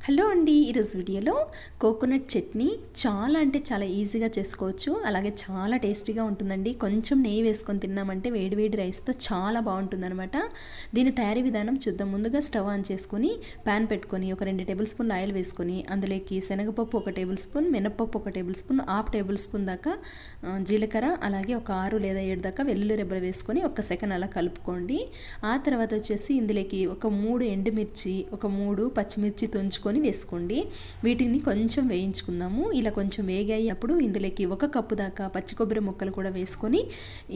Hello అండి, ఈరోజు వీడియోలో కోకోనట్ చట్నీ చాలా అంటే చాలా ఈజీగా చేసుకోవచ్చు. అలాగే చాలా టేస్టీగా ఉంటుందండి. కొంచెం నెయ్యి వేసుకొని తిన్నామంటే వేడి వేడి రైస్తో చాలా బాగుంటుందన్నమాట. దీని తయారీ విధానం చూద్దాం. ముందుగా స్టవ్ ఆన్ చేసుకొని ప్యాన్ పెట్టుకొని ఒక 2 టేబుల్ స్పూన్ ఆయిల్ వేసుకొని అందులోకి శనగపప్పు 1 టేబుల్ స్పూన్, మినపప్పు 1 table spoon, half table spoon దాకా జీలకర్ర, అలాగే ఒక 6 లేదా 7 దాకా వెల్లుల్లి రెబ్బలు వేసుకొని 1 సెకండ్ అలా కలుపుకోండి. ఆ తర్వాత వచ్చేసి ఇందులోకి ఒక 3 ఎండుమిర్చి, ఒక 3 పచ్చిమిర్చి తుంచుకొని వేసుకోండి. వీటిని కొంచెం వేయించుకుందాము. ఇలా కొంచెం వేగాయి అప్పుడు ఇందులోకి 1 కప్పు దాకా పచ్చి కొబ్బరి ముక్కలు కూడా వేసుకొని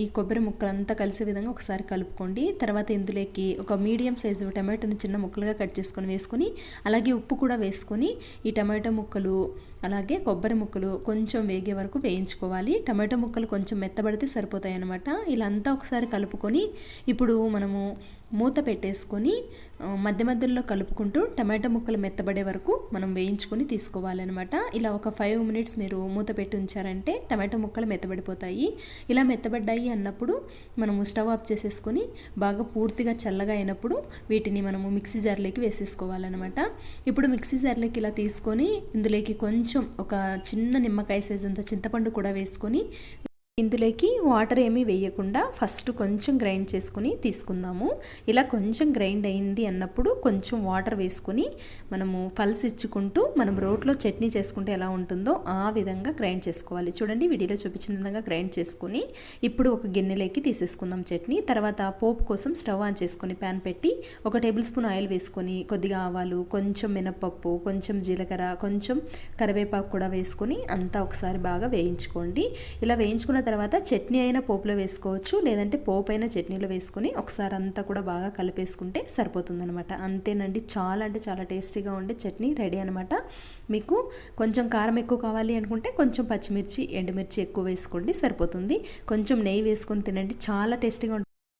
ఈ కొబ్బరి ముక్కలంతా కలిసే విధంగా ఒకసారి కలుపుకోండి. తర్వాత ఇందులోకి ఒక మీడియం సైజు టమాటోని చిన్న ముక్కలుగా కట్ చేసుకొని వేసుకొని అలాగే ఉప్పు కూడా వేసుకొని ఈ టమాటో ముక్కలు అలాగే కొబ్బరి ముక్కలు కొంచెం వేగే వరకు వేయించుకోవాలి. టమాటో ముక్కలు కొంచెం మెత్తబడితే సరిపోతాయి అన్నమాట. ఇలా అంతా ఒకసారి కలుపుకొని ఇప్పుడు మనము మూత పెట్టేసుకొని మధ్య మధ్యలో కలుపుకుంటూ టమాటో ముక్కలు మెత్తబడే వరకు మనం వేయించుకొని తీసుకోవాలన్నమాట. ఇలా ఒక 5 మినిట్స్ మీరు మూత పెట్టి ఉంచారంటే టమాటో ముక్కలు మెత్తబడిపోతాయి. ఇలా మెత్తబడ్డాయి అన్నప్పుడు మనము స్టవ్ ఆఫ్ చేసేసుకొని బాగా పూర్తిగా చల్లగా అయినప్పుడు వీటిని మనము మిక్సీ జార్లోకి వేసేసుకోవాలన్నమాట. ఇప్పుడు మిక్సీ జార్లోకి ఇలా తీసుకొని ఇందులోకి కొంచెం ఒక చిన్న నిమ్మకాయ సైజ్ అంత చింతపండు కూడా వేసుకొని ఇందులోకి వాటర్ ఏమీ వేయకుండా ఫస్ట్ కొంచెం గ్రైండ్ చేసుకుని తీసుకుందాము. ఇలా కొంచెం గ్రైండ్ అయింది అన్నప్పుడు కొంచెం వాటర్ వేసుకొని మనము పల్స్ ఇచ్చుకుంటూ మనం రోట్లో చట్నీ చేసుకుంటే ఎలా ఉంటుందో ఆ విధంగా గ్రైండ్ చేసుకోవాలి. చూడండి, వీడియోలో చూపించిన విధంగా గ్రైండ్ చేసుకుని ఇప్పుడు ఒక గిన్నెలోకి తీసేసుకుందాం చట్నీ. తర్వాత పోపు కోసం స్టవ్ ఆన్ చేసుకొని ప్యాన్ పెట్టి 1 టేబుల్ స్పూన్ ఆయిల్ వేసుకొని కొద్దిగా ఆవాలు, కొంచెం మినపప్పు, కొంచెం జీలకర్ర, కొంచెం కరివేపాకు కూడా వేసుకొని అంతా ఒకసారి బాగా వేయించుకోండి. ఇలా వేయించుకున్న తర్వాత చట్నీ అయినా పోపులో వేసుకోవచ్చు, లేదంటే పోపు అయినా చట్నీలో వేసుకొని ఒకసారి అంతా కూడా బాగా కలిపేసుకుంటే సరిపోతుందనమాట. అంతేనండి, చాలా అంటే చాలా టేస్టీగా ఉండే చట్నీ రెడీ అనమాట. మీకు కొంచెం కారం ఎక్కువ కావాలి అనుకుంటే కొంచెం పచ్చిమిర్చి, ఎండుమిర్చి ఎక్కువ వేసుకోండి, సరిపోతుంది. కొంచెం నెయ్యి వేసుకొని తినండి, చాలా టేస్టీగా ఉంటుంది.